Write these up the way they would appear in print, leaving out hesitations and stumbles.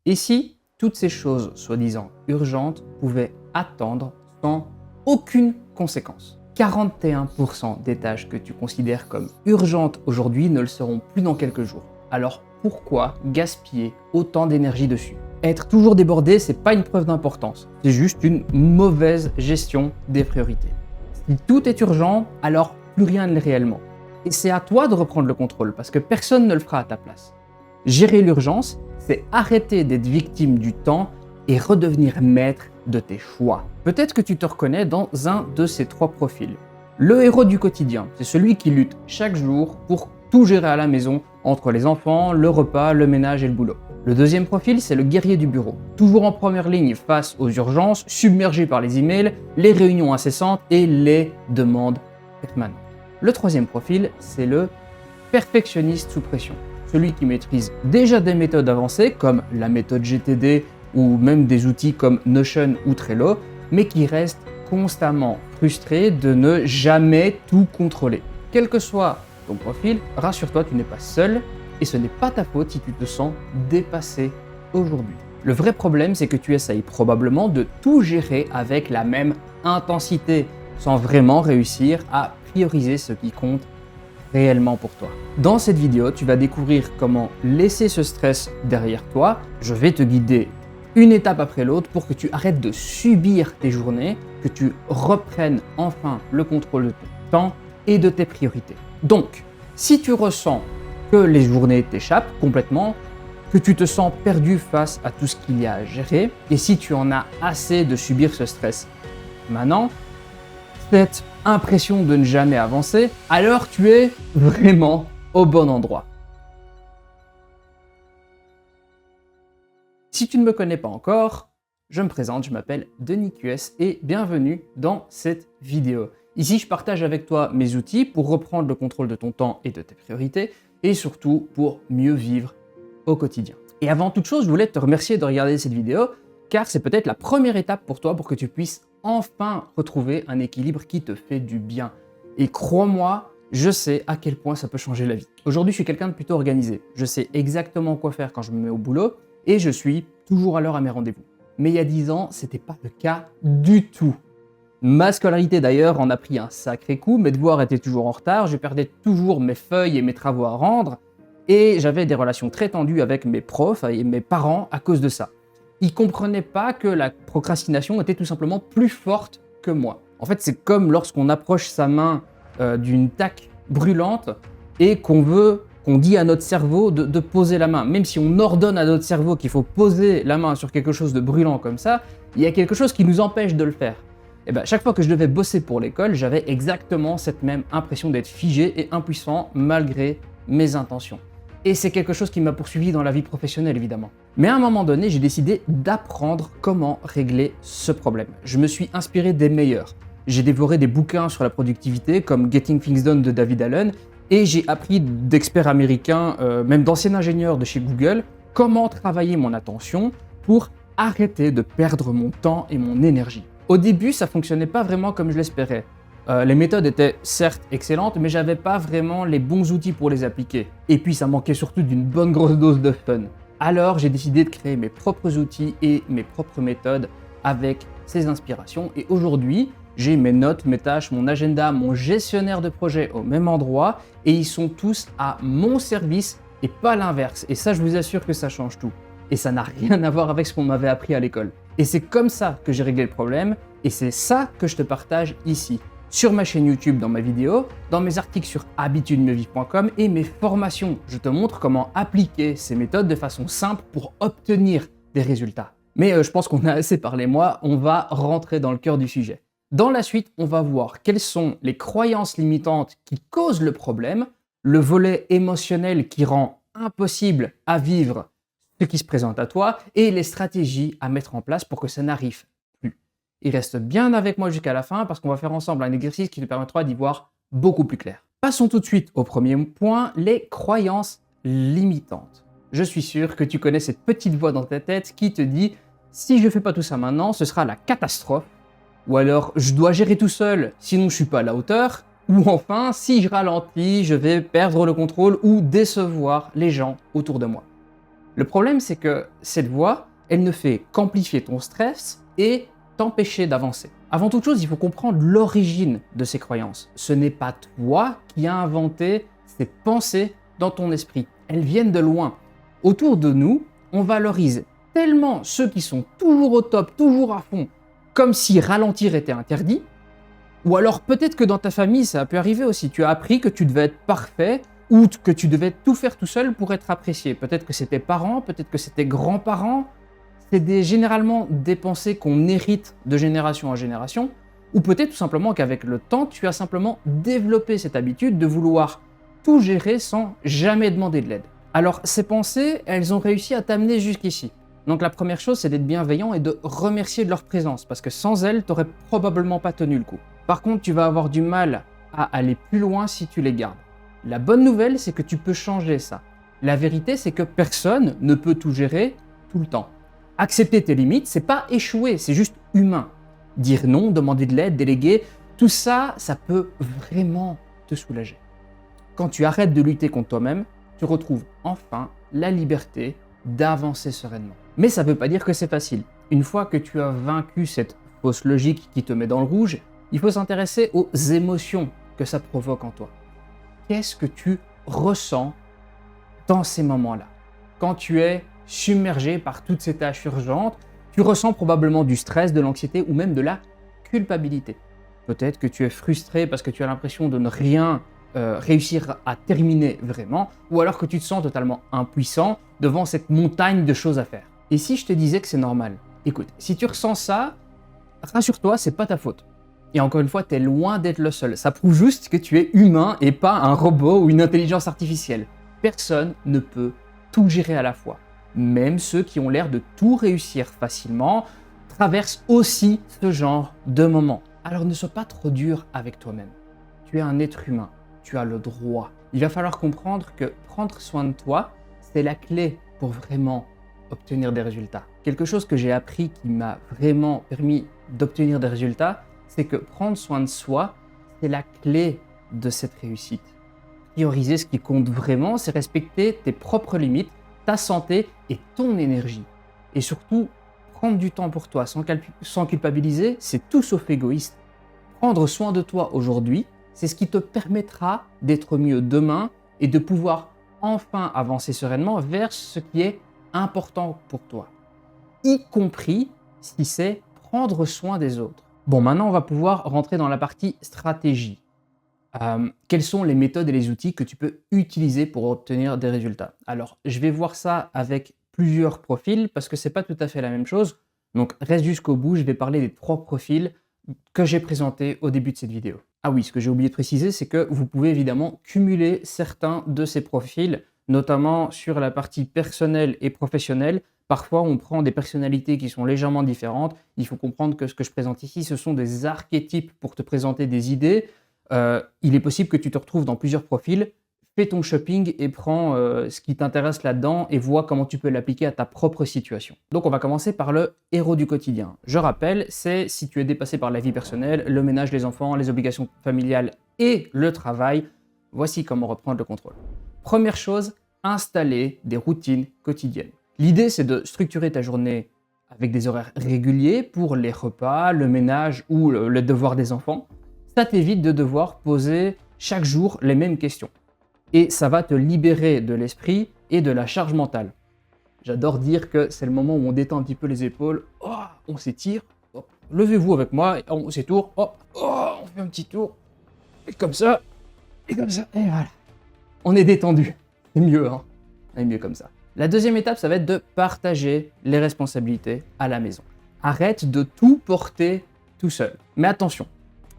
Et si toutes ces choses soi-disant urgentes pouvaient attendre sans aucune conséquence? 41% des tâches que tu considères comme urgentes aujourd'hui ne le seront plus dans quelques jours. Alors pourquoi gaspiller autant d'énergie dessus? Être toujours débordé, c'est pas une preuve d'importance, c'est juste une mauvaise gestion des priorités. Si tout est urgent, alors plus rien ne l'est réellement. Et c'est à toi de reprendre le contrôle parce que personne ne le fera à ta place. Gérer l'urgence, c'est arrêter d'être victime du temps et redevenir maître de tes choix. Peut-être que tu te reconnais dans un de ces trois profils. Le héros du quotidien, c'est celui qui lutte chaque jour pour tout gérer à la maison, entre les enfants, le repas, le ménage et le boulot. Le deuxième profil, c'est le guerrier du bureau, toujours en première ligne face aux urgences, submergé par les emails, les réunions incessantes et les demandes permanentes. Le troisième profil, c'est le perfectionniste sous pression, celui qui maîtrise déjà des méthodes avancées comme la méthode GTD ou même des outils comme Notion ou Trello, mais qui reste constamment frustré de ne jamais tout contrôler. Quel que soit ton profil, rassure-toi, tu n'es pas seul et ce n'est pas ta faute si tu te sens dépassé aujourd'hui. Le vrai problème, c'est que tu essayes probablement de tout gérer avec la même intensité, sans vraiment réussir à prioriser ce qui compte réellement pour toi. Dans cette vidéo, tu vas découvrir comment laisser ce stress derrière toi. Je vais te guider une étape après l'autre pour que tu arrêtes de subir tes journées, que tu reprennes enfin le contrôle de ton temps et de tes priorités. Donc, si tu ressens que les journées t'échappent complètement, que tu te sens perdu face à tout ce qu'il y a à gérer, et si tu en as assez de subir ce stress maintenant, cette impression de ne jamais avancer, alors tu es vraiment au bon endroit. Si tu ne me connais pas encore, je me présente, je m'appelle Denis QS et bienvenue dans cette vidéo. Ici, je partage avec toi mes outils pour reprendre le contrôle de ton temps et de tes priorités et surtout pour mieux vivre au quotidien. Et avant toute chose, je voulais te remercier de regarder cette vidéo car c'est peut-être la première étape pour toi pour que tu puisses enfin retrouver un équilibre qui te fait du bien. Et crois-moi, je sais à quel point ça peut changer la vie. Aujourd'hui, je suis quelqu'un de plutôt organisé. Je sais exactement quoi faire quand je me mets au boulot et je suis toujours à l'heure à mes rendez-vous. Mais il y a 10 ans, c'était pas le cas du tout. Ma scolarité d'ailleurs en a pris un sacré coup, mes devoirs étaient toujours en retard, je perdais toujours mes feuilles et mes travaux à rendre, et j'avais des relations très tendues avec mes profs et mes parents à cause de ça. Ils comprenaient pas que la procrastination était tout simplement plus forte que moi. En fait, c'est comme lorsqu'on approche sa main d'une taque brûlante et qu'on dit à notre cerveau de poser la main. Même si on ordonne à notre cerveau qu'il faut poser la main sur quelque chose de brûlant comme ça, il y a quelque chose qui nous empêche de le faire. Et bien, chaque fois que je devais bosser pour l'école, j'avais exactement cette même impression d'être figé et impuissant malgré mes intentions. Et c'est quelque chose qui m'a poursuivi dans la vie professionnelle, évidemment. Mais à un moment donné, j'ai décidé d'apprendre comment régler ce problème. Je me suis inspiré des meilleurs. J'ai dévoré des bouquins sur la productivité, comme Getting Things Done de David Allen, et j'ai appris d'experts américains, même d'anciens ingénieurs de chez Google, comment travailler mon attention pour arrêter de perdre mon temps et mon énergie. Au début, ça fonctionnait pas vraiment comme je l'espérais. Les méthodes étaient certes excellentes, mais j'avais pas vraiment les bons outils pour les appliquer. Et puis ça manquait surtout d'une bonne grosse dose de fun. Alors j'ai décidé de créer mes propres outils et mes propres méthodes avec ces inspirations. Et aujourd'hui, j'ai mes notes, mes tâches, mon agenda, mon gestionnaire de projet au même endroit et ils sont tous à mon service et pas l'inverse. Et ça, je vous assure que ça change tout. Et ça n'a rien à voir avec ce qu'on m'avait appris à l'école. Et c'est comme ça que j'ai réglé le problème et c'est ça que je te partage ici. Sur ma chaîne YouTube dans ma vidéo, dans mes articles sur habitudesmieuxvivre.com et mes formations. Je te montre comment appliquer ces méthodes de façon simple pour obtenir des résultats. Mais je pense qu'on a assez parlé moi, on va rentrer dans le cœur du sujet. Dans la suite, on va voir quelles sont les croyances limitantes qui causent le problème, le volet émotionnel qui rend impossible à vivre ce qui se présente à toi et les stratégies à mettre en place pour que ça n'arrive plus. Et reste bien avec moi jusqu'à la fin parce qu'on va faire ensemble un exercice qui te permettra d'y voir beaucoup plus clair. Passons tout de suite au premier point, les croyances limitantes. Je suis sûr que tu connais cette petite voix dans ta tête qui te dit « si je fais pas tout ça maintenant, ce sera la catastrophe » ou alors « je dois gérer tout seul, sinon je suis pas à la hauteur » ou enfin « si je ralentis, je vais perdre le contrôle ou décevoir les gens autour de moi ». Le problème, c'est que cette voix, elle ne fait qu'amplifier ton stress et t'empêcher d'avancer. Avant toute chose, il faut comprendre l'origine de ces croyances. Ce n'est pas toi qui as inventé ces pensées dans ton esprit. Elles viennent de loin. Autour de nous, on valorise tellement ceux qui sont toujours au top, toujours à fond, comme si ralentir était interdit. Ou alors peut-être que dans ta famille, ça a pu arriver aussi. Tu as appris que tu devais être parfait ou que tu devais tout faire tout seul pour être apprécié. Peut-être que c'est tes parents, peut-être que c'est tes grands-parents. C'est généralement des pensées qu'on hérite de génération en génération. Ou peut-être tout simplement qu'avec le temps, tu as simplement développé cette habitude de vouloir tout gérer sans jamais demander de l'aide. Alors ces pensées, elles ont réussi à t'amener jusqu'ici. Donc la première chose, c'est d'être bienveillant et de remercier de leur présence, parce que sans elles, tu n'aurais probablement pas tenu le coup. Par contre, tu vas avoir du mal à aller plus loin si tu les gardes. La bonne nouvelle, c'est que tu peux changer ça. La vérité, c'est que personne ne peut tout gérer tout le temps. Accepter tes limites, c'est pas échouer, c'est juste humain. Dire non, demander de l'aide, déléguer, tout ça, ça peut vraiment te soulager. Quand tu arrêtes de lutter contre toi-même, tu retrouves enfin la liberté d'avancer sereinement. Mais ça ne veut pas dire que c'est facile. Une fois que tu as vaincu cette fausse logique qui te met dans le rouge, il faut s'intéresser aux émotions que ça provoque en toi. Qu'est-ce que tu ressens dans ces moments-là? Quand tu es submergé par toutes ces tâches urgentes, tu ressens probablement du stress, de l'anxiété ou même de la culpabilité. Peut-être que tu es frustré parce que tu as l'impression de ne rien réussir à terminer vraiment, ou alors que tu te sens totalement impuissant devant cette montagne de choses à faire. Et si je te disais que c'est normal? Écoute, si tu ressens ça, rassure-toi, c'est pas ta faute. Et encore une fois, tu es loin d'être le seul. Ça prouve juste que tu es humain et pas un robot ou une intelligence artificielle. Personne ne peut tout gérer à la fois. Même ceux qui ont l'air de tout réussir facilement traversent aussi ce genre de moments. Alors ne sois pas trop dur avec toi-même. Tu es un être humain. Tu as le droit. Il va falloir comprendre que prendre soin de toi, c'est la clé pour vraiment obtenir des résultats. Quelque chose que j'ai appris qui m'a vraiment permis d'obtenir des résultats, c'est que prendre soin de soi, c'est la clé de cette réussite. Prioriser ce qui compte vraiment, c'est respecter tes propres limites, ta santé et ton énergie. Et surtout, prendre du temps pour toi sans culpabiliser, c'est tout sauf égoïste. Prendre soin de toi aujourd'hui, c'est ce qui te permettra d'être mieux demain et de pouvoir enfin avancer sereinement vers ce qui est important pour toi, y compris si c'est prendre soin des autres. Bon, maintenant on va pouvoir rentrer dans la partie stratégie. Quelles sont les méthodes et les outils que tu peux utiliser pour obtenir des résultats? Alors, je vais voir ça avec plusieurs profils parce que c'est pas tout à fait la même chose. Donc, reste jusqu'au bout, je vais parler des 3 profils que j'ai présentés au début de cette vidéo. Ah oui, ce que j'ai oublié de préciser, c'est que vous pouvez évidemment cumuler certains de ces profils, notamment sur la partie personnelle et professionnelle. Parfois, on prend des personnalités qui sont légèrement différentes. Il faut comprendre que ce que je présente ici, ce sont des archétypes pour te présenter des idées. Il est possible que tu te retrouves dans plusieurs profils. Fais ton shopping et prends ce qui t'intéresse là-dedans et vois comment tu peux l'appliquer à ta propre situation. Donc on va commencer par le héros du quotidien. Je rappelle, c'est si tu es dépassé par la vie personnelle, le ménage, les enfants, les obligations familiales et le travail, voici comment reprendre le contrôle. Première chose, installer des routines quotidiennes. L'idée, c'est de structurer ta journée avec des horaires réguliers pour les repas, le ménage ou le devoir des enfants. Ça t'évite de devoir poser chaque jour les mêmes questions. Et ça va te libérer de l'esprit et de la charge mentale. J'adore dire que c'est le moment où on détend un petit peu les épaules, on s'étire, levez-vous avec moi, on s'étourne, on fait un petit tour, et comme ça, et voilà. On est détendu, c'est mieux, hein, on est mieux comme ça. La deuxième étape, ça va être de partager les responsabilités à la maison. Arrête de tout porter tout seul. Mais attention,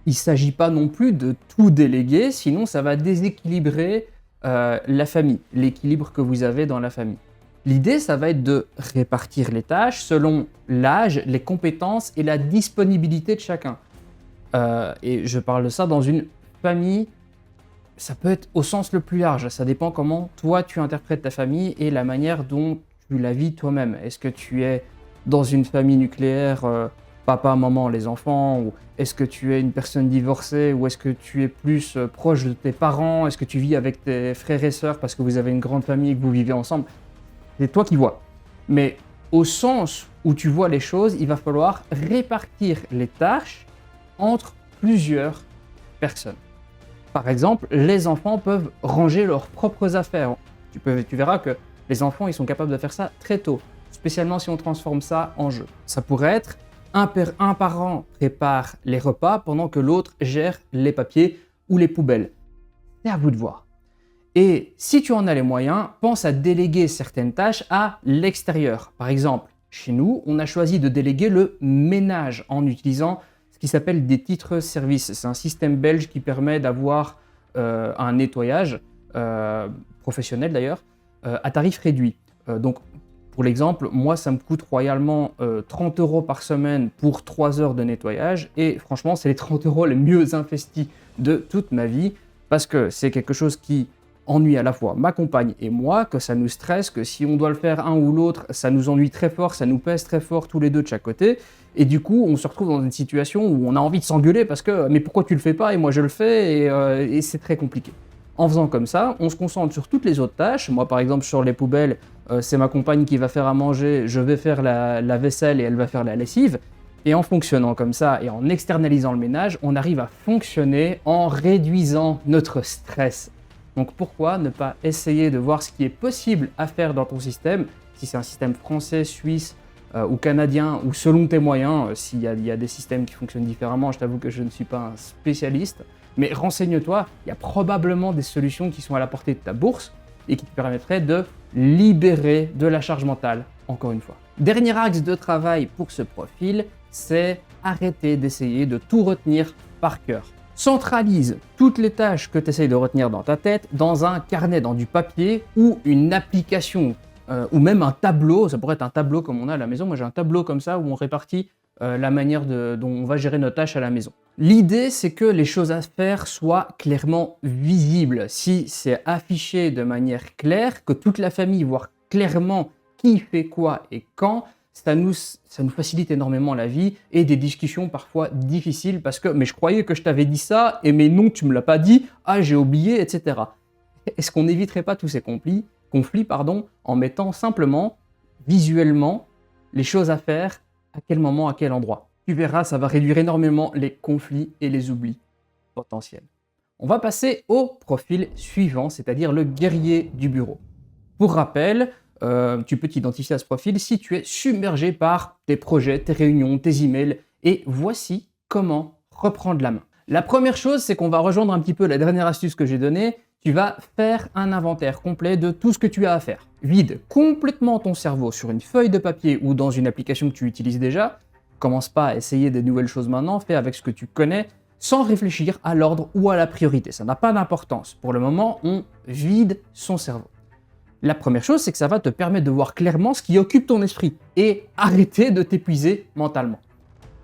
il ne s'agit pas non plus de tout déléguer, sinon ça va déséquilibrer la famille, l'équilibre que vous avez dans la famille. L'idée, ça va être de répartir les tâches selon l'âge, les compétences et la disponibilité de chacun. Et je parle de ça dans une famille, ça peut être au sens le plus large, ça dépend comment toi tu interprètes ta famille et la manière dont tu la vis toi-même. Est-ce que tu es dans une famille nucléaire, papa, maman, les enfants, ou est-ce que tu es une personne divorcée, ou est-ce que tu es plus proche de tes parents, est-ce que tu vis avec tes frères et sœurs parce que vous avez une grande famille et que vous vivez ensemble? c'est toi qui vois. Mais au sens où tu vois les choses, il va falloir répartir les tâches entre plusieurs personnes. Par exemple, les enfants peuvent ranger leurs propres affaires. Tu verras que les enfants, ils sont capables de faire ça très tôt, spécialement si on transforme ça en jeu. Ça pourrait être un parent prépare les repas pendant que l'autre gère les papiers ou les poubelles. C'est à vous de voir. Et si tu en as les moyens, pense à déléguer certaines tâches à l'extérieur. Par exemple, chez nous, on a choisi de déléguer le ménage en utilisant ce qui s'appelle des titres-services. C'est un système belge qui permet d'avoir un nettoyage, professionnel d'ailleurs, à tarif réduit. Donc, pour l'exemple, moi, ça me coûte royalement 30 € par semaine pour 3 heures de nettoyage. Et franchement, c'est les 30 € les mieux investis de toute ma vie parce que c'est quelque chose qui ennuie à la fois ma compagne et moi, que ça nous stresse, que si on doit le faire un ou l'autre, ça nous ennuie très fort, ça nous pèse très fort tous les deux de chaque côté. Et du coup, on se retrouve dans une situation où on a envie de s'engueuler parce que « mais pourquoi tu le fais pas et moi je le fais ?» et c'est très compliqué. En faisant comme ça, on se concentre sur toutes les autres tâches. Moi, par exemple, sur les poubelles, c'est ma compagne qui va faire à manger, je vais faire la vaisselle et elle va faire la lessive. Et en fonctionnant comme ça et en externalisant le ménage, on arrive à fonctionner en réduisant notre stress. Donc pourquoi ne pas essayer de voir ce qui est possible à faire dans ton système, si c'est un système français, suisse ou canadien, ou selon tes moyens, s'il y a des systèmes qui fonctionnent différemment, je t'avoue que je ne suis pas un spécialiste, mais renseigne-toi, il y a probablement des solutions qui sont à la portée de ta bourse et qui te permettraient de libérer de la charge mentale, encore une fois. Dernier axe de travail pour ce profil, c'est arrêter d'essayer de tout retenir par cœur. Centralise toutes les tâches que tu essayes de retenir dans ta tête dans un carnet, dans du papier ou une application ou même un tableau. Ça pourrait être un tableau comme on a à la maison. Moi, j'ai un tableau comme ça où on répartit la manière dont on va gérer nos tâches à la maison. L'idée, c'est que les choses à faire soient clairement visibles. Si c'est affiché de manière claire, que toute la famille voit clairement qui fait quoi et quand, ça nous facilite énormément la vie et des discussions parfois difficiles parce que « mais je croyais que je t'avais dit ça et mais non, tu me l'as pas dit, ah j'ai oublié, etc. » Est-ce qu'on n'éviterait pas tous ces conflits en mettant simplement, visuellement, les choses à faire, à quel moment, à quel endroit? Tu verras, ça va réduire énormément les conflits et les oublis potentiels. On va passer au profil suivant, c'est-à-dire le guerrier du bureau. Pour rappel, tu peux t'identifier à ce profil si tu es submergé par tes projets, tes réunions, tes emails. Et voici comment reprendre la main. La première chose, c'est qu'on va rejoindre un petit peu la dernière astuce que j'ai donnée. Tu vas faire un inventaire complet de tout ce que tu as à faire. Vide complètement ton cerveau sur une feuille de papier ou dans une application que tu utilises déjà. Commence pas à essayer des nouvelles choses maintenant, fais avec ce que tu connais, sans réfléchir à l'ordre ou à la priorité. Ça n'a pas d'importance. Pour le moment, on vide son cerveau. La première chose, c'est que ça va te permettre de voir clairement ce qui occupe ton esprit et arrêter de t'épuiser mentalement.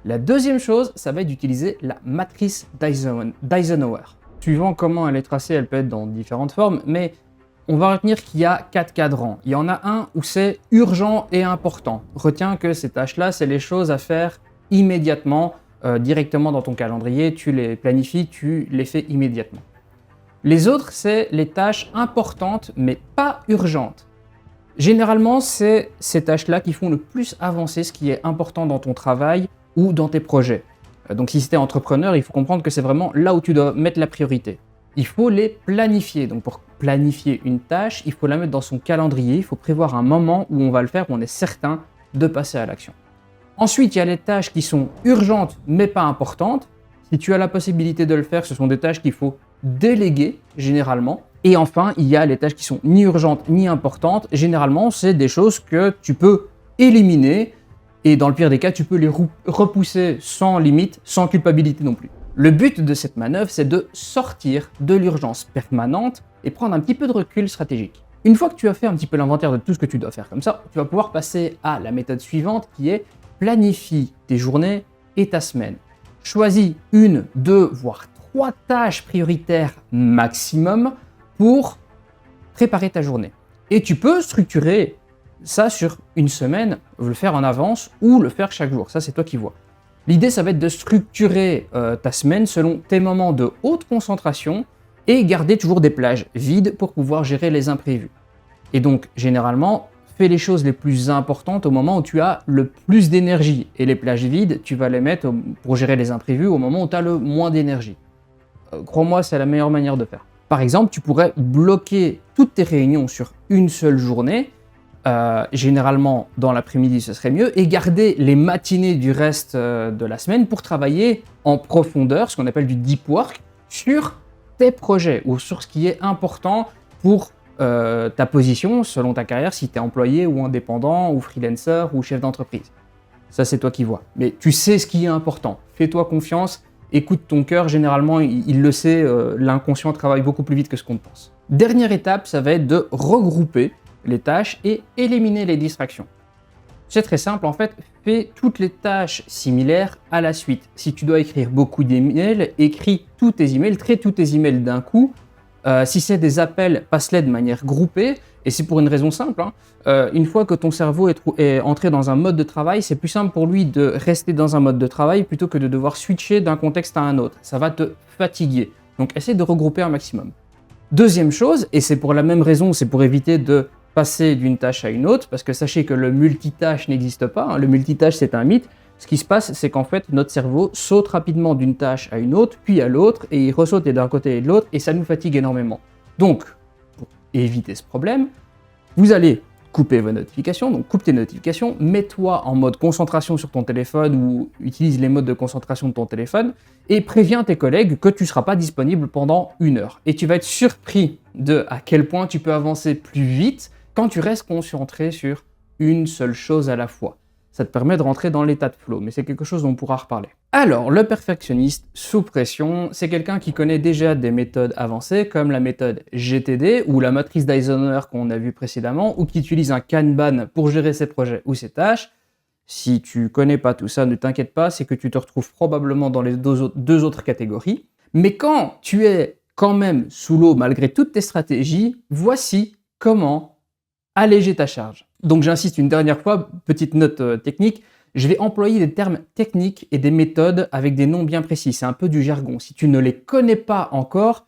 La deuxième chose, ça va être d'utiliser la matrice d'Eisenhower. Suivant comment elle est tracée, elle peut être dans différentes formes, mais on va retenir qu'il y a 4 cadrans. Il y en a un où c'est urgent et important. Retiens que ces tâches-là, c'est les choses à faire immédiatement, directement dans ton calendrier, tu les planifies, tu les fais immédiatement. Les autres, c'est les tâches importantes, mais pas urgentes. Généralement, c'est ces tâches-là qui font le plus avancer ce qui est important dans ton travail ou dans tes projets. Donc si tu es entrepreneur, il faut comprendre que c'est vraiment là où tu dois mettre la priorité. Il faut les planifier. Donc pour planifier une tâche, il faut la mettre dans son calendrier, il faut prévoir un moment où on va le faire, où on est certain de passer à l'action. Ensuite, il y a les tâches qui sont urgentes, mais pas importantes. Si tu as la possibilité de le faire, ce sont des tâches qu'il faut déléguer généralement. Et enfin, il y a les tâches qui sont ni urgentes ni importantes. Généralement, c'est des choses que tu peux éliminer et dans le pire des cas, tu peux les repousser sans limite, sans culpabilité non plus. Le but de cette manœuvre, c'est de sortir de l'urgence permanente et prendre un petit peu de recul stratégique. Une fois que tu as fait un petit peu l'inventaire de tout ce que tu dois faire comme ça, tu vas pouvoir passer à la méthode suivante qui est planifie tes journées et ta semaine. Choisis 1, 2, voire 3 tâches prioritaires maximum pour préparer ta journée. Et tu peux structurer ça sur une semaine, le faire en avance ou le faire chaque jour. Ça, c'est toi qui vois. L'idée, ça va être de structurer ta semaine selon tes moments de haute concentration et garder toujours des plages vides pour pouvoir gérer les imprévus. Et donc, généralement, fais les choses les plus importantes au moment où tu as le plus d'énergie. Et les plages vides, tu vas les mettre pour gérer les imprévus au moment où tu as le moins d'énergie. Crois-moi, c'est la meilleure manière de faire. Par exemple, tu pourrais bloquer toutes tes réunions sur une seule journée, généralement dans l'après-midi ce serait mieux, et garder les matinées du reste de la semaine pour travailler en profondeur, ce qu'on appelle du deep work, sur tes projets ou sur ce qui est important pour ta position selon ta carrière, si tu es employé ou indépendant ou freelancer ou chef d'entreprise. Ça, c'est toi qui vois. Mais tu sais ce qui est important. Fais-toi confiance, écoute ton cœur. Généralement, il le sait, l'inconscient travaille beaucoup plus vite que ce qu'on pense. Dernière étape, ça va être de regrouper les tâches et éliminer les distractions. C'est très simple, en fait, fais toutes les tâches similaires à la suite. Si tu dois écrire beaucoup d'emails, écris tous tes emails, traite tous tes emails d'un coup. Si c'est des appels, passe-les de manière groupée, et c'est pour une raison simple. Une fois que ton cerveau est entré dans un mode de travail, c'est plus simple pour lui de rester dans un mode de travail plutôt que de devoir switcher d'un contexte à un autre. Ça va te fatiguer. Donc essaie de regrouper un maximum. Deuxième chose, et c'est pour la même raison, c'est pour éviter de passer d'une tâche à une autre, parce que sachez que le multitâche n'existe pas. Le multitâche, c'est un mythe. Ce qui se passe, c'est qu'en fait, notre cerveau saute rapidement d'une tâche à une autre, puis à l'autre, et il ressaute d'un côté et de l'autre, et ça nous fatigue énormément. Donc, pour éviter ce problème, vous allez couper vos notifications, donc coupe tes notifications, mets-toi en mode concentration sur ton téléphone ou utilise les modes de concentration de ton téléphone, et préviens tes collègues que tu ne seras pas disponible pendant 1 heure. Et tu vas être surpris de à quel point tu peux avancer plus vite quand tu restes concentré sur une seule chose à la fois. Ça te permet de rentrer dans l'état de flow, mais c'est quelque chose dont on pourra reparler. Alors, le perfectionniste sous pression, c'est quelqu'un qui connaît déjà des méthodes avancées, comme la méthode GTD ou la matrice d'Eisenhower qu'on a vu précédemment, ou qui utilise un Kanban pour gérer ses projets ou ses tâches. Si tu connais pas tout ça, ne t'inquiète pas, c'est que tu te retrouves probablement dans les deux autres catégories. Mais quand tu es quand même sous l'eau malgré toutes tes stratégies, voici comment alléger ta charge. Donc j'insiste une dernière fois, petite note technique, je vais employer des termes techniques et des méthodes avec des noms bien précis. C'est un peu du jargon. Si tu ne les connais pas encore,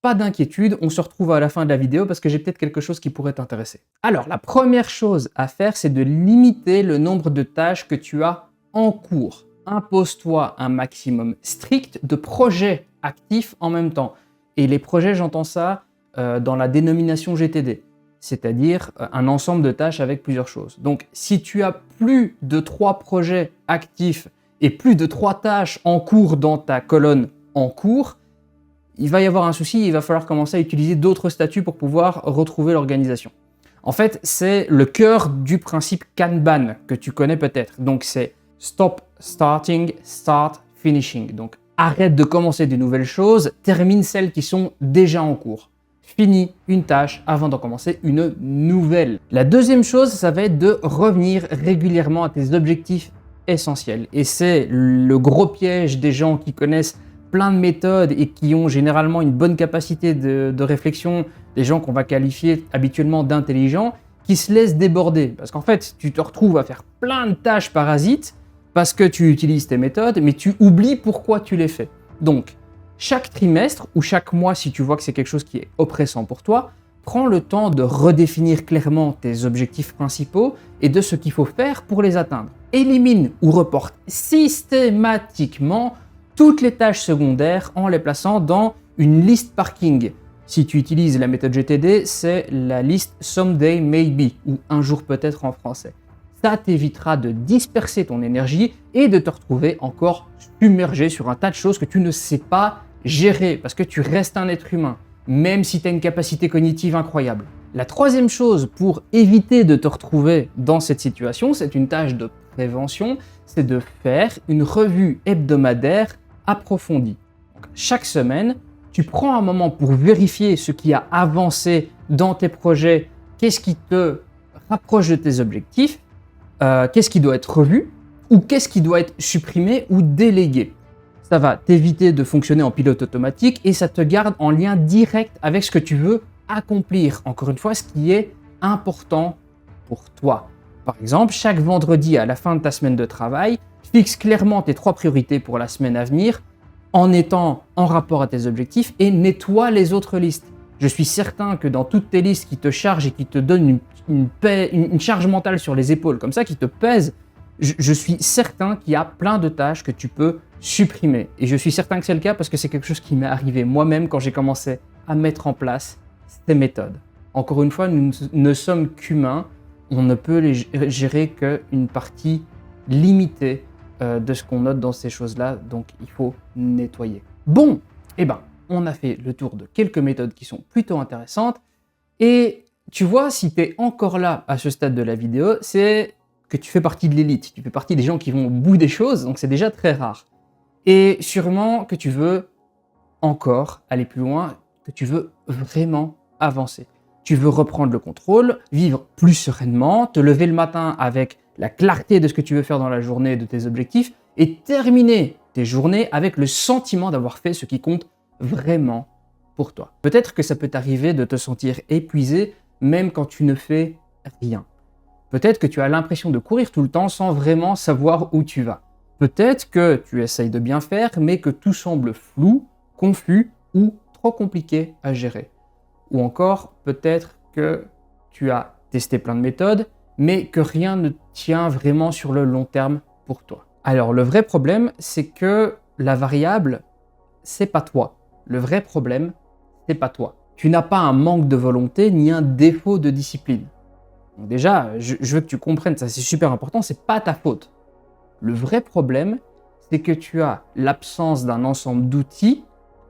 pas d'inquiétude, on se retrouve à la fin de la vidéo parce que j'ai peut-être quelque chose qui pourrait t'intéresser. Alors la première chose à faire, c'est de limiter le nombre de tâches que tu as en cours. Impose-toi un maximum strict de projets actifs en même temps. Et les projets, j'entends ça dans la dénomination GTD. C'est-à-dire un ensemble de tâches avec plusieurs choses. Donc, si tu as plus de 3 projets actifs et plus de 3 tâches en cours dans ta colonne en cours, il va y avoir un souci, il va falloir commencer à utiliser d'autres statuts pour pouvoir retrouver l'organisation. En fait, c'est le cœur du principe Kanban que tu connais peut-être. Donc, c'est stop starting, start finishing. Donc, arrête de commencer de nouvelles choses, termine celles qui sont déjà en cours. Finis une tâche avant d'en commencer une nouvelle. La deuxième chose, ça va être de revenir régulièrement à tes objectifs essentiels. Et c'est le gros piège des gens qui connaissent plein de méthodes et qui ont généralement une bonne capacité de réflexion, des gens qu'on va qualifier habituellement d'intelligents, qui se laissent déborder. Parce qu'en fait, tu te retrouves à faire plein de tâches parasites parce que tu utilises tes méthodes, mais tu oublies pourquoi tu les fais. Donc, chaque trimestre ou chaque mois, si tu vois que c'est quelque chose qui est oppressant pour toi, prends le temps de redéfinir clairement tes objectifs principaux et de ce qu'il faut faire pour les atteindre. Élimine ou reporte systématiquement toutes les tâches secondaires en les plaçant dans une liste parking. Si tu utilises la méthode GTD, c'est la liste Someday Maybe ou Un jour peut-être en français. Ça t'évitera de disperser ton énergie et de te retrouver encore submergé sur un tas de choses que tu ne sais pas gérer parce que tu restes un être humain, même si tu as une capacité cognitive incroyable. La troisième chose pour éviter de te retrouver dans cette situation, c'est une tâche de prévention, c'est de faire une revue hebdomadaire approfondie. Donc, chaque semaine, tu prends un moment pour vérifier ce qui a avancé dans tes projets, qu'est-ce qui te rapproche de tes objectifs, qu'est-ce qui doit être revu ou qu'est-ce qui doit être supprimé ou délégué. Ça va t'éviter de fonctionner en pilote automatique et ça te garde en lien direct avec ce que tu veux accomplir. Encore une fois, ce qui est important pour toi. Par exemple, chaque vendredi à la fin de ta semaine de travail, fixe clairement tes 3 priorités pour la semaine à venir en étant en rapport à tes objectifs et nettoie les autres listes. Je suis certain que dans toutes tes listes qui te chargent et qui te donnent une charge mentale sur les épaules, comme ça, qui te pèse, je suis certain qu'il y a plein de tâches que tu peux supprimer. Et je suis certain que c'est le cas parce que c'est quelque chose qui m'est arrivé moi-même quand j'ai commencé à mettre en place ces méthodes. Encore une fois, nous ne sommes qu'humains, on ne peut les gérer qu'une partie limitée de ce qu'on note dans ces choses-là, donc il faut nettoyer. Bon, eh ben, on a fait le tour de quelques méthodes qui sont plutôt intéressantes, et tu vois, si tu es encore là à ce stade de la vidéo, c'est que tu fais partie de l'élite, tu fais partie des gens qui vont au bout des choses, donc c'est déjà très rare. Et sûrement que tu veux encore aller plus loin, que tu veux vraiment avancer. Tu veux reprendre le contrôle, vivre plus sereinement, te lever le matin avec la clarté de ce que tu veux faire dans la journée, de tes objectifs, et terminer tes journées avec le sentiment d'avoir fait ce qui compte vraiment pour toi. Peut-être que ça peut t'arriver de te sentir épuisé même quand tu ne fais rien. Peut-être que tu as l'impression de courir tout le temps sans vraiment savoir où tu vas. Peut-être que tu essayes de bien faire, mais que tout semble flou, confus ou trop compliqué à gérer. Ou encore, peut-être que tu as testé plein de méthodes, mais que rien ne tient vraiment sur le long terme pour toi. Alors, le vrai problème, c'est que la variable, c'est pas toi. Le vrai problème, c'est pas toi. Tu n'as pas un manque de volonté ni un défaut de discipline. Donc déjà, je veux que tu comprennes, ça c'est super important, c'est pas ta faute. Le vrai problème, c'est que tu as l'absence d'un ensemble d'outils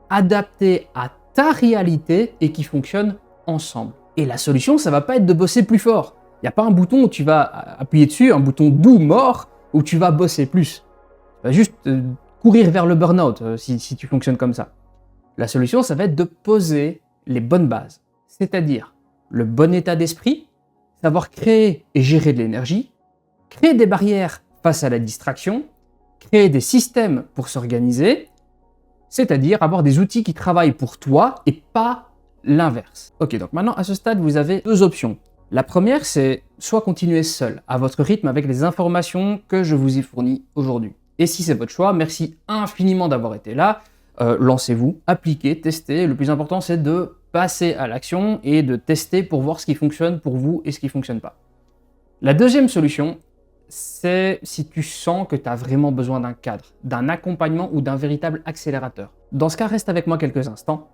adaptés à ta réalité et qui fonctionnent ensemble. Et la solution, ça va pas être de bosser plus fort. Il n'y a pas un bouton où tu vas appuyer dessus, un bouton doux, mort, où tu vas bosser plus. Tu vas juste courir vers le burn-out si tu fonctionnes comme ça. La solution, ça va être de poser les bonnes bases, c'est-à-dire le bon état d'esprit, savoir créer et gérer de l'énergie, créer des barrières face à la distraction, créer des systèmes pour s'organiser, c'est-à-dire avoir des outils qui travaillent pour toi et pas l'inverse. Ok, donc maintenant à ce stade, vous avez deux options. La première, c'est soit continuer seul, à votre rythme, avec les informations que je vous ai fournies aujourd'hui. Et si c'est votre choix, merci infiniment d'avoir été là. Lancez-vous, appliquez, testez. Le plus important, c'est de passer à l'action et de tester pour voir ce qui fonctionne pour vous et ce qui ne fonctionne pas. La deuxième solution, c'est si tu sens que tu as vraiment besoin d'un cadre, d'un accompagnement ou d'un véritable accélérateur. Dans ce cas, reste avec moi quelques instants,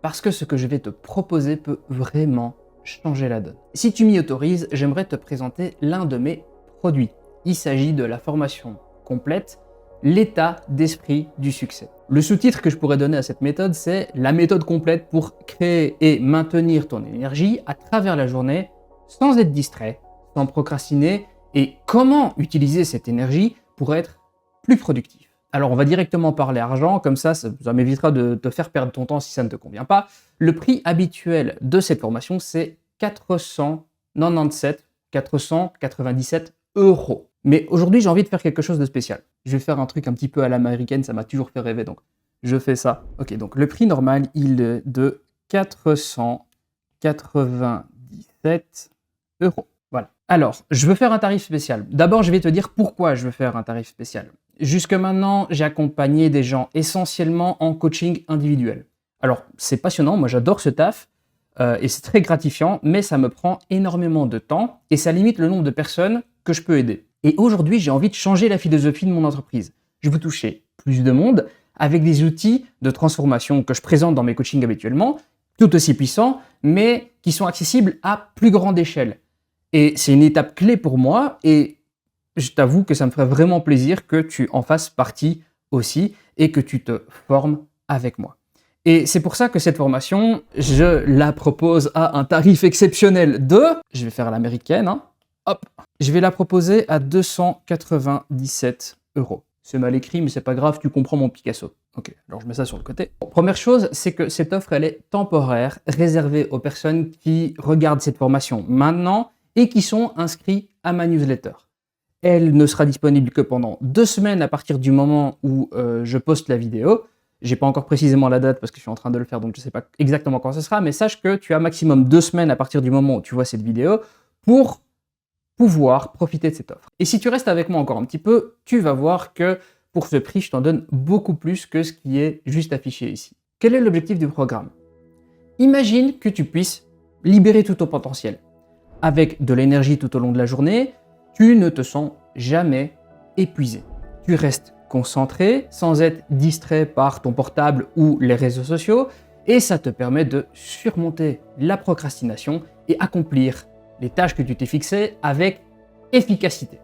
parce que ce que je vais te proposer peut vraiment changer la donne. Si tu m'y autorises, j'aimerais te présenter l'un de mes produits. Il s'agit de la formation complète, l'état d'esprit du succès. Le sous-titre que je pourrais donner à cette méthode, c'est la méthode complète pour créer et maintenir ton énergie à travers la journée sans être distrait, sans procrastiner, et comment utiliser cette énergie pour être plus productif. Alors on va directement parler argent, comme ça m'évitera de te faire perdre ton temps si ça ne te convient pas. Le prix habituel de cette formation, c'est 497 €. Mais aujourd'hui, j'ai envie de faire quelque chose de spécial. Je vais faire un truc un petit peu à l'américaine, ça m'a toujours fait rêver, donc je fais ça. Ok, donc le prix normal, il est de 497 €. Voilà. Alors, je veux faire un tarif spécial. D'abord, je vais te dire pourquoi je veux faire un tarif spécial. Jusque maintenant, j'ai accompagné des gens essentiellement en coaching individuel. Alors, c'est passionnant, moi j'adore ce taf, et c'est très gratifiant, mais ça me prend énormément de temps et ça limite le nombre de personnes que je peux aider. Et aujourd'hui, j'ai envie de changer la philosophie de mon entreprise. Je veux toucher plus de monde avec des outils de transformation que je présente dans mes coachings habituellement, tout aussi puissants, mais qui sont accessibles à plus grande échelle. Et c'est une étape clé pour moi et je t'avoue que ça me ferait vraiment plaisir que tu en fasses partie aussi et que tu te formes avec moi. Et c'est pour ça que cette formation, je la propose à un tarif exceptionnel de... Je vais faire à l'américaine, hein. Hop, je vais la proposer à 297 €. C'est mal écrit, mais c'est pas grave, tu comprends mon Picasso. Ok, alors je mets ça sur le côté. Bon, première chose, c'est que cette offre, elle est temporaire, réservée aux personnes qui regardent cette formation maintenant et qui sont inscrits à ma newsletter. Elle ne sera disponible que pendant 2 semaines à partir du moment où je poste la vidéo. J'ai pas encore précisément la date parce que je suis en train de le faire, donc je sais pas exactement quand ce sera, mais sache que tu as maximum 2 semaines à partir du moment où tu vois cette vidéo pour pouvoir profiter de cette offre. Et si tu restes avec moi encore un petit peu, tu vas voir que pour ce prix, je t'en donne beaucoup plus que ce qui est juste affiché ici. Quel est l'objectif du programme? Imagine que tu puisses libérer tout ton potentiel. Avec de l'énergie tout au long de la journée, tu ne te sens jamais épuisé. Tu restes concentré sans être distrait par ton portable ou les réseaux sociaux et ça te permet de surmonter la procrastination et accomplir les tâches que tu t'es fixées avec efficacité.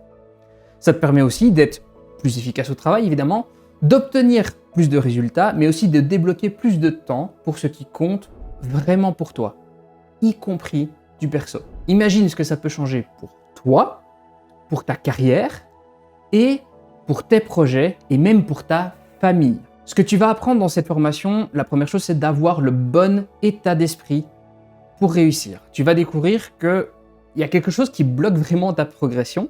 Ça te permet aussi d'être plus efficace au travail, évidemment, d'obtenir plus de résultats, mais aussi de débloquer plus de temps pour ce qui compte vraiment pour toi, y compris du perso. Imagine ce que ça peut changer pour toi, pour ta carrière et pour tes projets et même pour ta famille. Ce que tu vas apprendre dans cette formation, la première chose, c'est d'avoir le bon état d'esprit pour réussir. Tu vas découvrir qu'il y a quelque chose qui bloque vraiment ta progression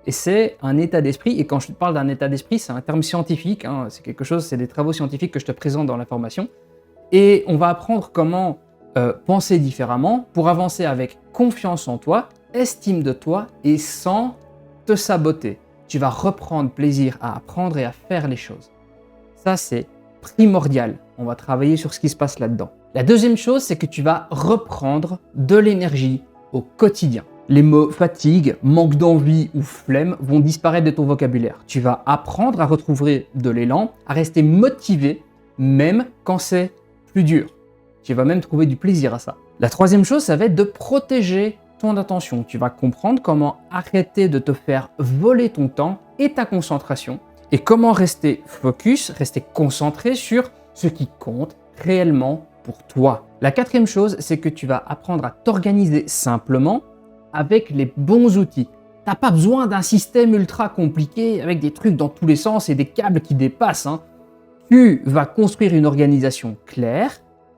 et c'est un état d'esprit. Et quand je te parle d'un état d'esprit, c'est un terme scientifique, hein, c'est des travaux scientifiques que je te présente dans la formation. Et on va apprendre comment penser différemment pour avancer avec confiance en toi, estime de toi et sans te saboter. Tu vas reprendre plaisir à apprendre et à faire les choses. Ça, c'est primordial. On va travailler sur ce qui se passe là-dedans. La deuxième chose, c'est que tu vas reprendre de l'énergie au quotidien. Les mots fatigue, manque d'envie ou flemme vont disparaître de ton vocabulaire. Tu vas apprendre à retrouver de l'élan, à rester motivé, même quand c'est plus dur. Tu vas même trouver du plaisir à ça. La troisième chose, ça va être de protéger ton attention. Tu vas comprendre comment arrêter de te faire voler ton temps et ta concentration et comment rester focus, rester concentré sur ce qui compte réellement pour toi. La quatrième chose, c'est que tu vas apprendre à t'organiser simplement avec les bons outils. Tu n'as pas besoin d'un système ultra compliqué avec des trucs dans tous les sens et des câbles qui dépassent. Tu vas construire une organisation claire,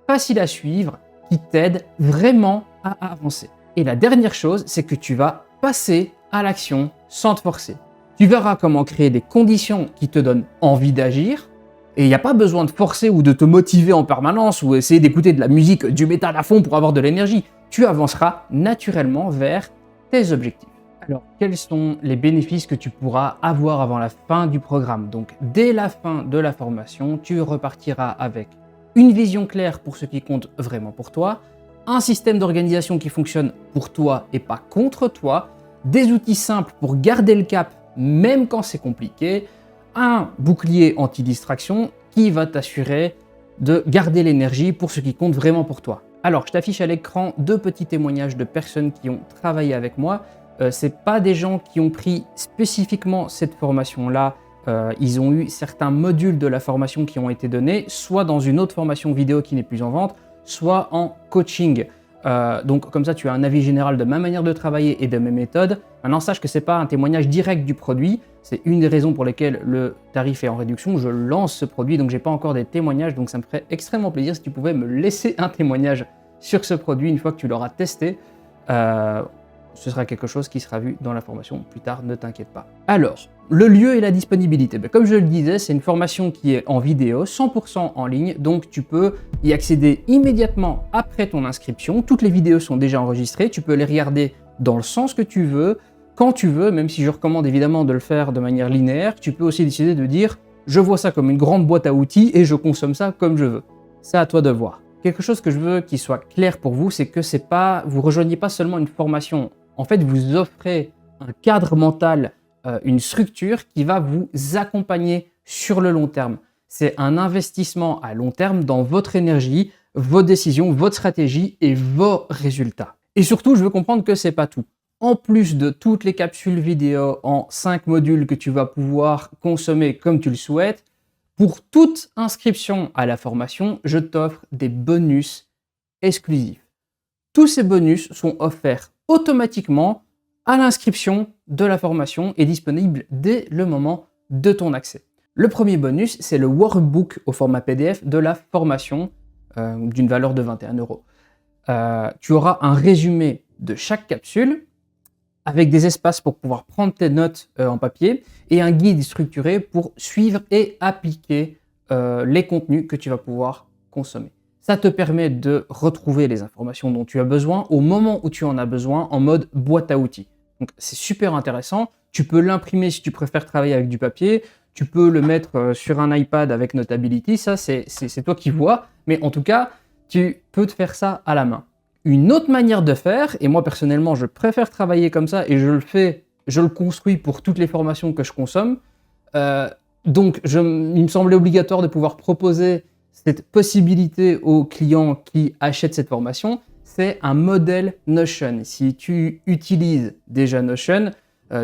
facile à suivre, qui t'aide vraiment à avancer. Et la dernière chose, c'est que tu vas passer à l'action sans te forcer. Tu verras comment créer des conditions qui te donnent envie d'agir. Et il n'y a pas besoin de forcer ou de te motiver en permanence ou essayer d'écouter de la musique, du métal à fond pour avoir de l'énergie. Tu avanceras naturellement vers tes objectifs. Alors, quels sont les bénéfices que tu pourras avoir avant la fin du programme? Donc, dès la fin de la formation, tu repartiras avec une vision claire pour ce qui compte vraiment pour toi, un système d'organisation qui fonctionne pour toi et pas contre toi, des outils simples pour garder le cap même quand c'est compliqué, un bouclier anti-distraction qui va t'assurer de garder l'énergie pour ce qui compte vraiment pour toi. Alors, je t'affiche à l'écran 2 petits témoignages de personnes qui ont travaillé avec moi. C'est pas des gens qui ont pris spécifiquement cette formation-là. Ils ont eu certains modules de la formation qui ont été donnés, soit dans une autre formation vidéo qui n'est plus en vente, soit en coaching. Donc comme ça, tu as un avis général de ma manière de travailler et de mes méthodes. Maintenant, sache que ce n'est pas un témoignage direct du produit. C'est une des raisons pour lesquelles le tarif est en réduction. Je lance ce produit, donc je n'ai pas encore des témoignages. Donc ça me ferait extrêmement plaisir si tu pouvais me laisser un témoignage sur ce produit une fois que tu l'auras testé. Ce sera quelque chose qui sera vu dans la formation plus tard, ne t'inquiète pas. Alors, le lieu et la disponibilité. Comme je le disais, c'est une formation qui est en vidéo, 100% en ligne, donc tu peux y accéder immédiatement après ton inscription. Toutes les vidéos sont déjà enregistrées, tu peux les regarder dans le sens que tu veux, quand tu veux, même si je recommande évidemment de le faire de manière linéaire. Tu peux aussi décider de dire « je vois ça comme une grande boîte à outils et je consomme ça comme je veux ». C'est à toi de voir. Quelque chose que je veux qu'il soit clair pour vous, c'est que vous rejoignez pas seulement une formation. En fait, vous offrez un cadre mental, une structure qui va vous accompagner sur le long terme. C'est un investissement à long terme dans votre énergie, vos décisions, votre stratégie et vos résultats. Et surtout, je veux comprendre que c'est pas tout. En plus de toutes les capsules vidéo en 5 modules que tu vas pouvoir consommer comme tu le souhaites, pour toute inscription à la formation, je t'offre des bonus exclusifs. Tous ces bonus sont offerts automatiquement à l'inscription de la formation et disponible dès le moment de ton accès. Le premier bonus, c'est le workbook au format PDF de la formation d'une valeur de 21 €. Tu auras un résumé de chaque capsule avec des espaces pour pouvoir prendre tes notes en papier et un guide structuré pour suivre et appliquer les contenus que tu vas pouvoir consommer. Ça te permet de retrouver les informations dont tu as besoin au moment où tu en as besoin en mode boîte à outils. Donc c'est super intéressant. Tu peux l'imprimer si tu préfères travailler avec du papier. Tu peux le mettre sur un iPad avec Notability. Ça, c'est toi qui vois. Mais en tout cas, tu peux te faire ça à la main. Une autre manière de faire, et moi personnellement je préfère travailler comme ça et je le construis pour toutes les formations que je consomme, donc il me semblait obligatoire de pouvoir proposer cette possibilité aux clients qui achètent cette formation, c'est un modèle Notion. Si tu utilises déjà Notion,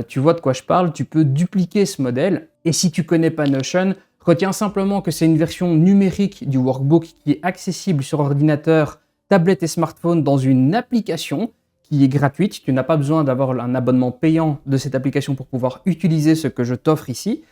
tu vois de quoi je parle, tu peux dupliquer ce modèle. Et si tu ne connais pas Notion, retiens simplement que c'est une version numérique du workbook qui est accessible sur ordinateur, tablette et smartphone dans une application qui est gratuite. Tu n'as pas besoin d'avoir un abonnement payant de cette application pour pouvoir utiliser ce que je t'offre ici.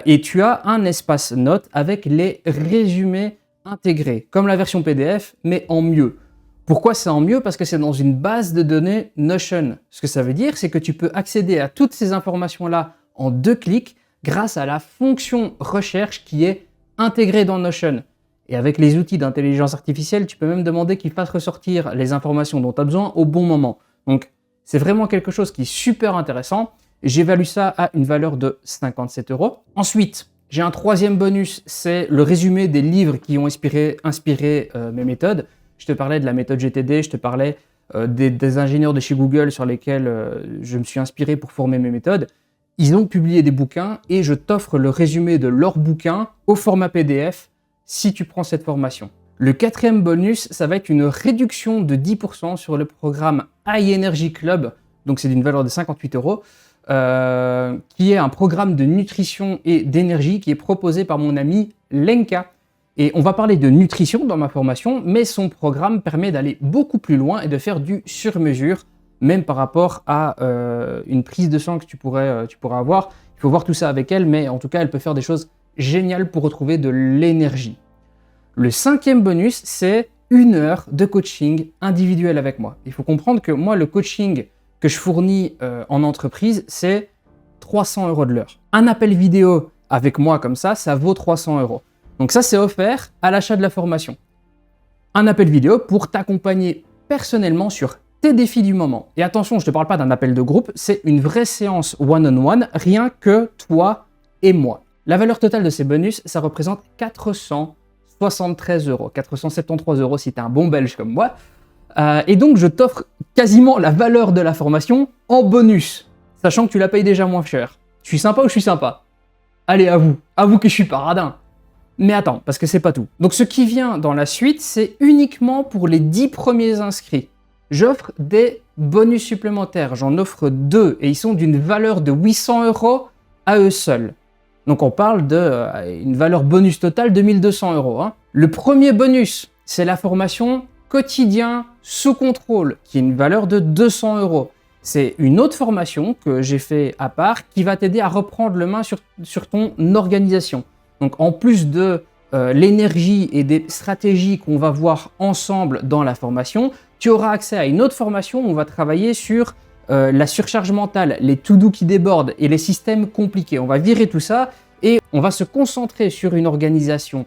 Et tu as un espace notes avec les résumés intégrés, comme la version PDF, mais en mieux. Pourquoi c'est en mieux? Parce que c'est dans une base de données Notion. Ce que ça veut dire, c'est que tu peux accéder à toutes ces informations-là en 2 clics grâce à la fonction recherche qui est intégrée dans Notion. Et avec les outils d'intelligence artificielle, tu peux même demander qu'il fasse ressortir les informations dont tu as besoin au bon moment. Donc, c'est vraiment quelque chose qui est super intéressant. J'évalue ça à une valeur de 57 €. Ensuite, j'ai un troisième bonus, c'est le résumé des livres qui ont inspiré mes méthodes. Je te parlais de la méthode GTD, je te parlais des ingénieurs de chez Google sur lesquels je me suis inspiré pour former mes méthodes. Ils ont publié des bouquins et je t'offre le résumé de leurs bouquins au format PDF si tu prends cette formation. Le quatrième bonus, ça va être une réduction de 10% sur le programme High Energy Club, donc c'est d'une valeur de 58 €. Qui est un programme de nutrition et d'énergie qui est proposé par mon ami Lenka. Et on va parler de nutrition dans ma formation, mais son programme permet d'aller beaucoup plus loin et de faire du sur-mesure, même par rapport à une prise de sang que tu pourrais avoir. Il faut voir tout ça avec elle, mais en tout cas, elle peut faire des choses géniales pour retrouver de l'énergie. Le cinquième bonus, c'est 1 heure de coaching individuel avec moi. Il faut comprendre que moi, le coaching que je fournis en entreprise, c'est 300 € de l'heure. Un appel vidéo avec moi comme ça vaut 300 €. Donc ça, c'est offert à l'achat de la formation. Un appel vidéo pour t'accompagner personnellement sur tes défis du moment. Et attention, je ne te parle pas d'un appel de groupe, c'est une vraie séance one-on-one, rien que toi et moi. La valeur totale de ces bonus, ça représente 473 €, 473 € si tu es un bon belge comme moi. Et donc, je t'offre quasiment la valeur de la formation en bonus, sachant que tu la payes déjà moins cher. Je suis sympa ou je suis sympa? Allez, avoue que je suis paradin. Mais attends, parce que c'est pas tout. Donc, ce qui vient dans la suite, c'est uniquement pour les 10 premiers inscrits. J'offre des bonus supplémentaires, j'en offre 2, et ils sont d'une valeur de 800 € à eux seuls. Donc, on parle d'une valeur bonus totale de 1200 €. Hein. Le premier bonus, c'est la formation quotidien sous contrôle, qui est une valeur de 200 €. C'est une autre formation que j'ai fait à part qui va t'aider à reprendre le main sur ton organisation. Donc en plus de l'énergie et des stratégies qu'on va voir ensemble dans la formation, tu auras accès à une autre formation où on va travailler sur la surcharge mentale, les to-do qui débordent et les systèmes compliqués. On va virer tout ça et on va se concentrer sur une organisation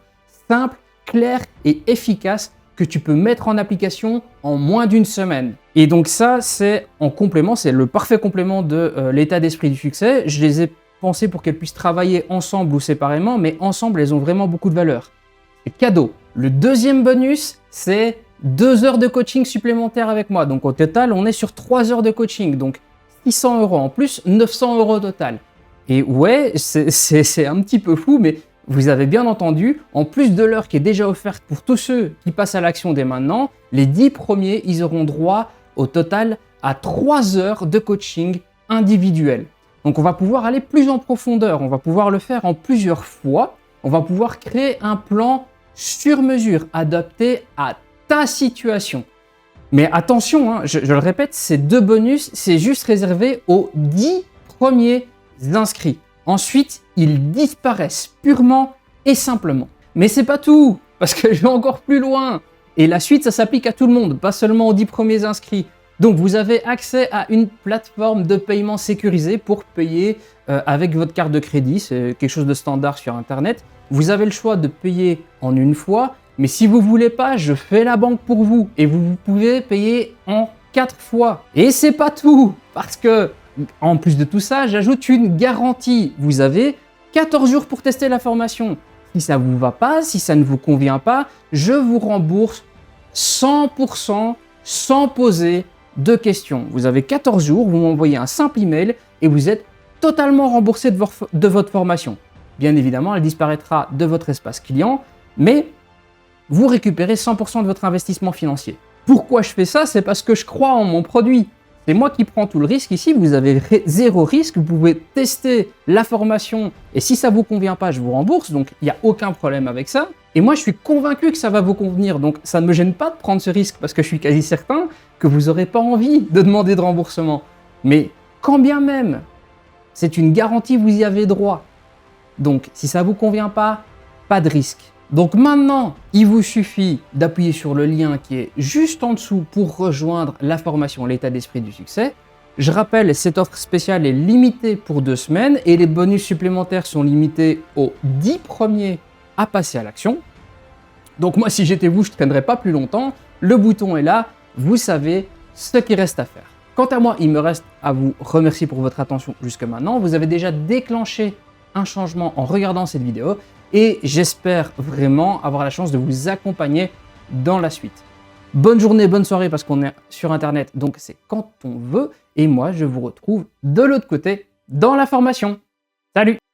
simple, claire et efficace que tu peux mettre en application en moins d'1 semaine. Et donc ça, c'est en complément, c'est le parfait complément de l'état d'esprit du succès. Je les ai pensées pour qu'elles puissent travailler ensemble ou séparément, mais ensemble, elles ont vraiment beaucoup de valeur. C'est cadeau. Le deuxième bonus, c'est 2 heures de coaching supplémentaires avec moi. Donc au total, on est sur 3 heures de coaching. Donc 600 € en plus, 900 € au total. Et ouais, c'est un petit peu fou, mais vous avez bien entendu, en plus de l'heure qui est déjà offerte pour tous ceux qui passent à l'action dès maintenant, les 10 premiers, ils auront droit au total à 3 heures de coaching individuel. Donc on va pouvoir aller plus en profondeur, on va pouvoir le faire en plusieurs fois, on va pouvoir créer un plan sur mesure, adapté à ta situation. Mais attention, hein, je le répète, ces 2 bonus, c'est juste réservé aux 10 premiers inscrits. Ensuite, ils disparaissent purement et simplement. Mais c'est pas tout, parce que je vais encore plus loin. Et la suite, ça s'applique à tout le monde, pas seulement aux 10 premiers inscrits. Donc vous avez accès à une plateforme de paiement sécurisée pour payer avec votre carte de crédit. C'est quelque chose de standard sur Internet. Vous avez le choix de payer en une fois, mais si vous voulez pas, je fais la banque pour vous. Et vous pouvez payer en 4 fois. Et c'est pas tout, parce que en plus de tout ça, j'ajoute une garantie. Vous avez 14 jours pour tester la formation. Si ça ne vous va pas, si ça ne vous convient pas, je vous rembourse 100% sans poser de questions. Vous avez 14 jours, vous m'envoyez un simple email et vous êtes totalement remboursé de votre formation. Bien évidemment, elle disparaîtra de votre espace client, mais vous récupérez 100% de votre investissement financier. Pourquoi je fais ça? C'est parce que je crois en mon produit. C'est moi qui prends tout le risque ici, vous avez zéro risque, vous pouvez tester la formation et si ça ne vous convient pas, je vous rembourse, donc il n'y a aucun problème avec ça. Et moi, je suis convaincu que ça va vous convenir, donc ça ne me gêne pas de prendre ce risque parce que je suis quasi certain que vous n'aurez pas envie de demander de remboursement. Mais quand bien même, c'est une garantie, vous y avez droit. Donc si ça ne vous convient pas de risque. Donc maintenant, il vous suffit d'appuyer sur le lien qui est juste en dessous pour rejoindre la formation L'état d'esprit du succès. Je rappelle, cette offre spéciale est limitée pour 2 semaines et les bonus supplémentaires sont limités aux 10 premiers à passer à l'action. Donc moi, si j'étais vous, je ne traînerais pas plus longtemps. Le bouton est là, vous savez ce qu'il reste à faire. Quant à moi, il me reste à vous remercier pour votre attention jusque maintenant. Vous avez déjà déclenché un changement en regardant cette vidéo et j'espère vraiment avoir la chance de vous accompagner dans la suite. Bonne journée, bonne soirée parce qu'on est sur internet, donc c'est quand on veut et moi je vous retrouve de l'autre côté dans la formation. Salut!